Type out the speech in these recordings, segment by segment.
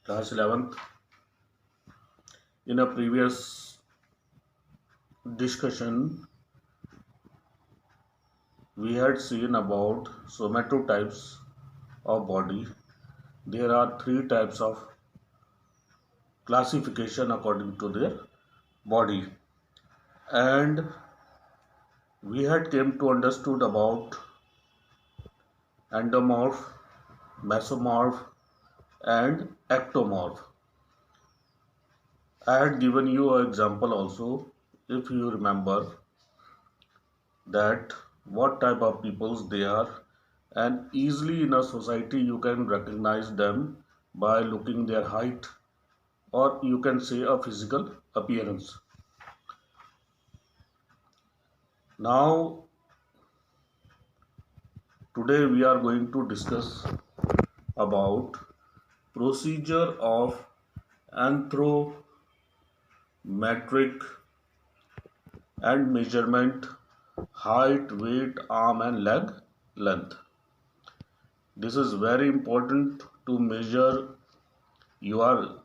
Class 11th. In a previous discussion, we had seen about somatotypes of body. There are three types of classification according to their body, and we had came to understood about endomorph, mesomorph, and ectomorph. I had given you an example also, if you remember, that what type of peoples they are, and easily in a society you can recognize them by looking their height, or you can say a physical appearance. Now today we are going to discuss about procedure of anthropometric and measurement height, weight, arm and leg length. This is very important to measure. You are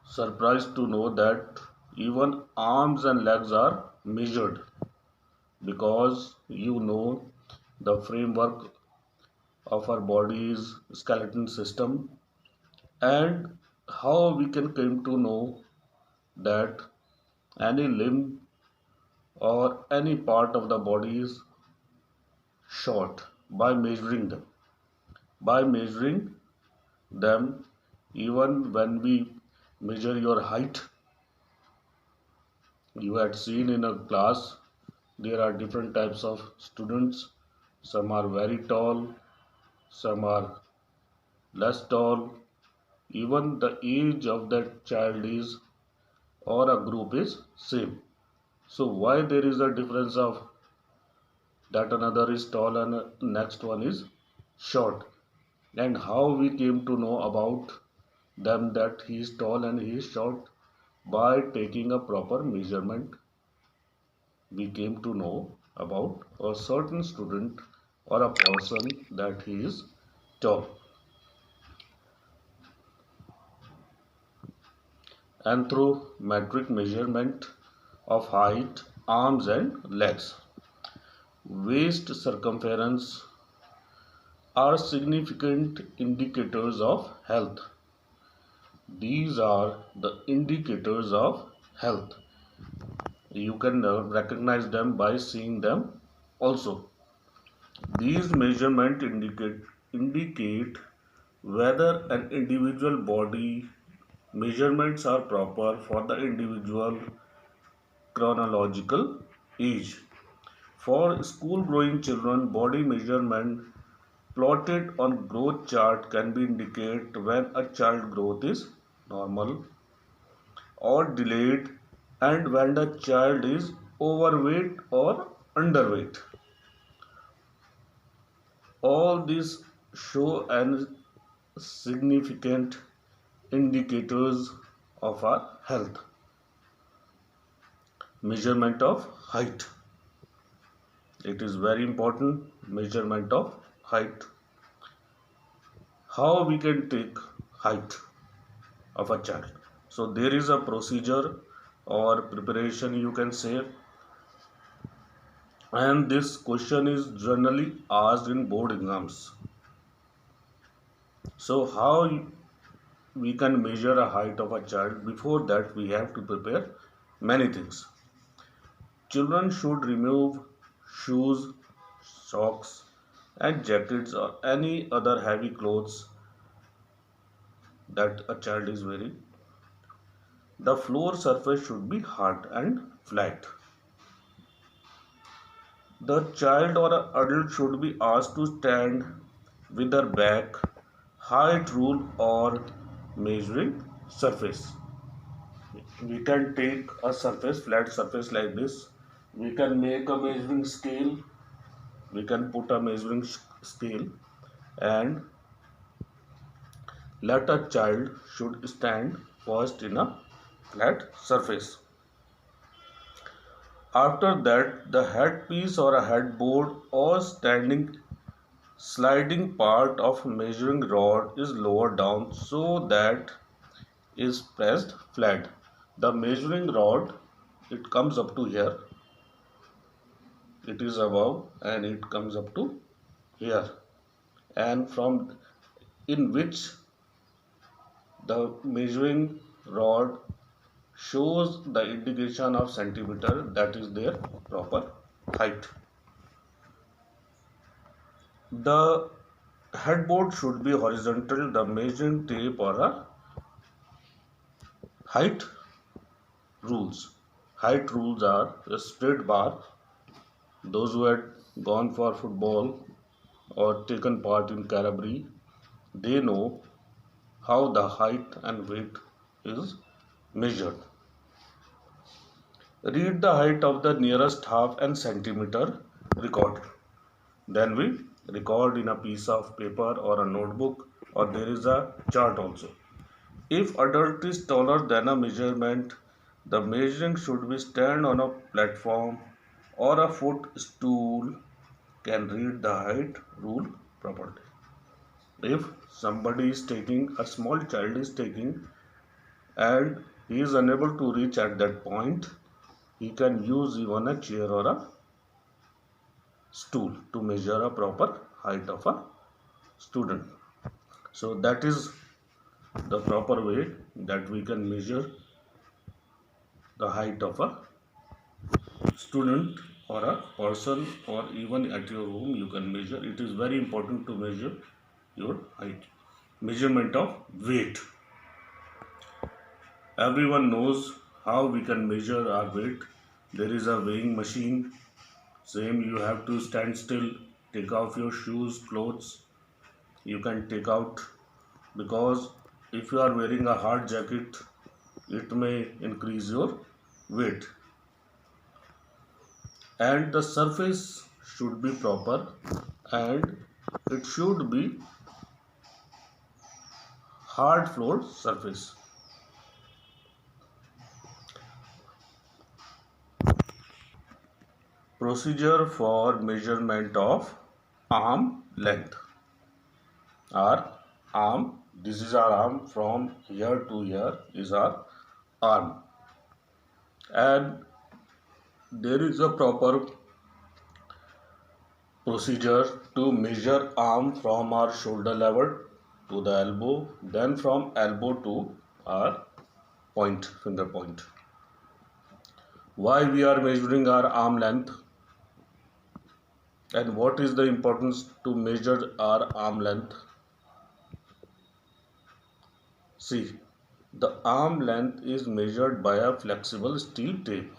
surprised to know that even arms and legs are measured, because you know the framework of our body's skeleton system, and how we can come to know that any limb or any part of the body is short by measuring them. By measuring them, even when we measure your height, you had seen in a class there are different types of students. Some are very tall, some are less tall. Even the age of that child is or a group is same. So why there is a difference of that another is tall and next one is short, and how we came to know about them that he is tall and he is short? By taking a proper measurement, we came to know about a certain student or a person that he is tall. Anthropometric measurement of height, arms and legs, waist circumference are significant indicators of health. These are the indicators of health. You can recognize them by seeing them also. These measurements indicate whether an individual body measurements are proper for the individual chronological age. For school growing children, body measurement plotted on growth chart can be indicate when a child growth is normal or delayed, and when the child is overweight or underweight. All these show an significant indicators of our health. Measurement of height. It is very important. Measurement of height. How we can take height of a child? So there is a procedure or preparation, you can say, and this question is generally asked in board exams. So how we can measure a height of a child? Before that, we have to prepare many things. Children should remove shoes, socks, and jackets or any other heavy clothes that a child is wearing. The floor surface should be hard and flat. The child or adult should be asked to stand with their back, height rule or measuring surface. We can take a surface, flat surface like this. We can make a measuring scale. We can put a measuring scale and let a child should stand first in a flat surface. After that, the headpiece or a headboard or standing sliding part of measuring rod is lowered down so that is pressed flat. The measuring rod, it comes up to here, it is above and it comes up to here, and from in which the measuring rod shows the indication of centimeter, that is their proper height. The headboard should be horizontal. The measuring tape or a height rules. Height rules are a straight bar. Those who had gone for football or taken part in Carabri, they know how the height and weight is measured. Read the height of the nearest half and centimeter, record. Then we record in a piece of paper or a notebook, or there is a chart also. If adult is taller than a measurement, the measuring should be stand on a platform or a footstool can read the height rule properly. If somebody is taking, a small child is taking, and he is unable to reach at that point, he can use even a chair or a stool to measure a proper height of a student. So that is the proper way that we can measure the height of a student or a person, or even at your home you can measure. It is very important to measure your height. Measurement of weight. Everyone knows how we can measure our weight. There is a weighing machine. Same, you have to stand still, take off your shoes, clothes. You can take out, because if you are wearing a hard jacket, it may increase your weight. And the surface should be proper, and it should be hard floor surface. Procedure for measurement of arm length. Our arm, this is our arm, from here to here is our arm, and there is a proper procedure to measure arm from our shoulder level to the elbow, then from elbow to our point, finger point. Why we are measuring our arm length, and what is the importance to measure our arm length? See, the arm length is measured by a flexible steel tape.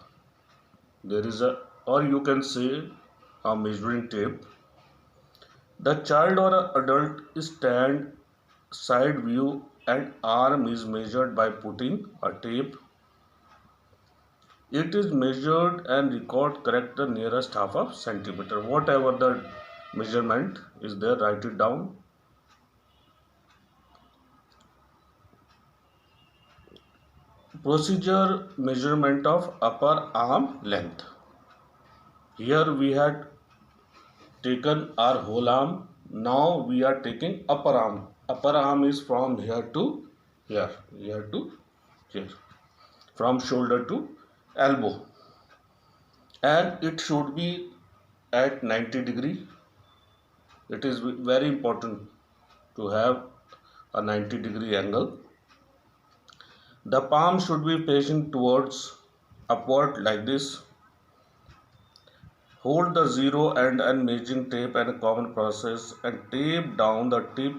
There is a, or you can say, a measuring tape. The child or adult stand side view and arm is measured by putting a tape. It is measured and record correct the nearest half of centimeter. Whatever the measurement is there, write it down. Procedure measurement of upper arm length. Here we had taken our whole arm. Now we are taking upper arm. Upper arm is from here to here, here to here, from shoulder to elbow, and it should be at 90 degree. It is very important to have a 90-degree angle. The palm should be facing towards upward like this. Hold the zero and measuring tape and a common process and tape down the tip.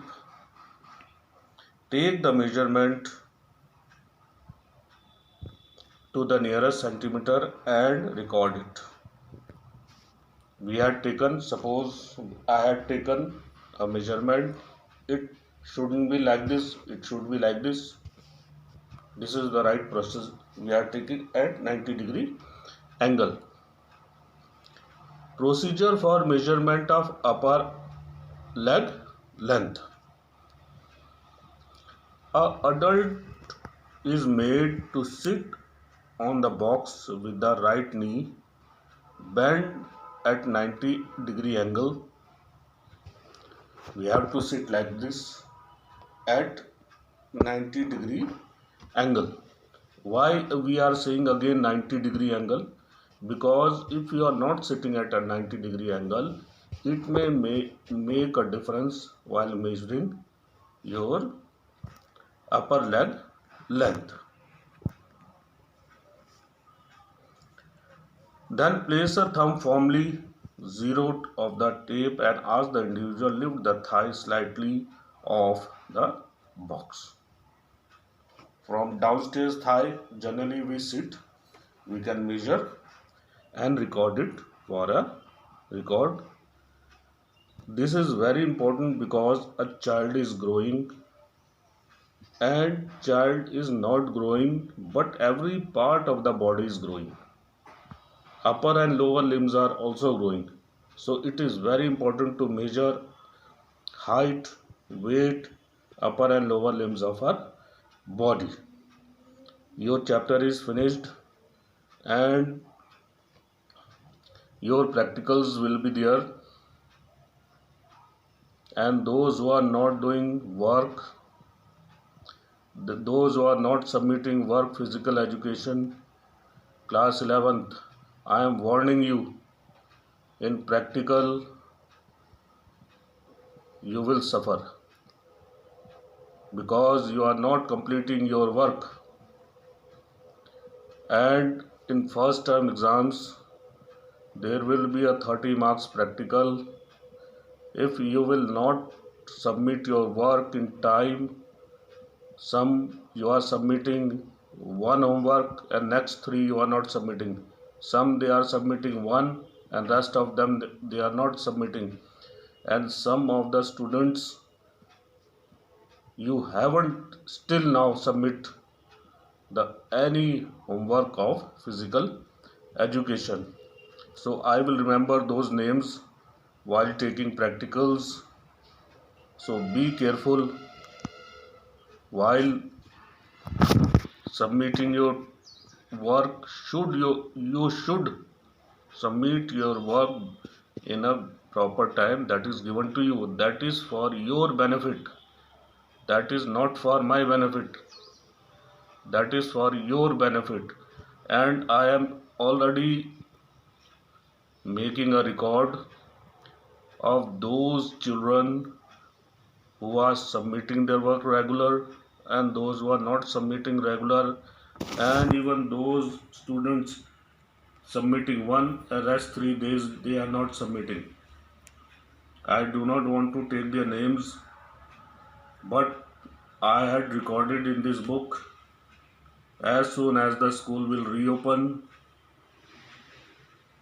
Take the measurement to the nearest centimeter and record it. We had taken, suppose I had taken a measurement, it shouldn't be like this, it should be like this. This is the right process. We are taking at 90-degree angle. Procedure for measurement of upper leg length. A adult is made to sit on the box with the right knee bent at 90-degree angle. We have to sit like this at 90-degree angle. Why we are saying again 90-degree angle? Because if you are not sitting at a 90-degree angle, it may make a difference while measuring your upper leg length. Then place a thumb firmly zeroed of the tape and ask the individual lift the thigh slightly off the box. From downstairs thigh, generally we sit, we can measure and record it for a record. This is very important because a child is growing and child is not growing but every part of the body is growing. Upper and lower limbs are also growing. So it is very important to measure height, weight, upper and lower limbs of our body. Your chapter is finished and your practicals will be there, and those who are not doing work, those who are not submitting work, physical education, class 11th, I am warning you, in practical you will suffer because you are not completing your work. And in first term exams there will be a 30 marks practical. If you will not submit your work in time, some you are submitting one homework and next three you are not submitting. Some they are submitting one and rest of them they are not submitting. And some of the students you haven't still now submit the any homework of physical education. So I will remember those names while taking practicals. So be careful while submitting your work. You should submit your work in a proper time that is given to you. That is for your benefit. That is not for my benefit. That is for your benefit. And I am already making a record of those children who are submitting their work regular and those who are not submitting regular, and even those students submitting one and rest 3 days they are not submitting. I do not want to take their names, but I had recorded in this book. As soon as the school will reopen,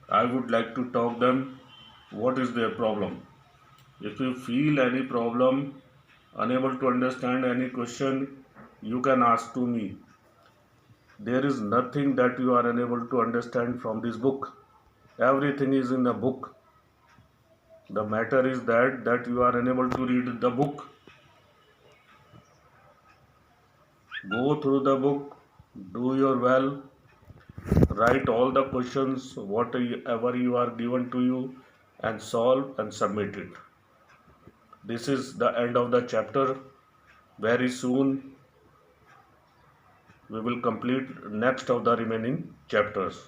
I would like to talk them what is their problem. If you feel any problem, unable to understand any question, you can ask to me. There is nothing that you are unable to understand from this book. Everything is in the book. The matter is that you are unable to read the book. Go through the book, do your well, write all the questions, whatever you are given to you, and solve and submit it. This is the end of the chapter. Very soon we will complete next of the remaining chapters.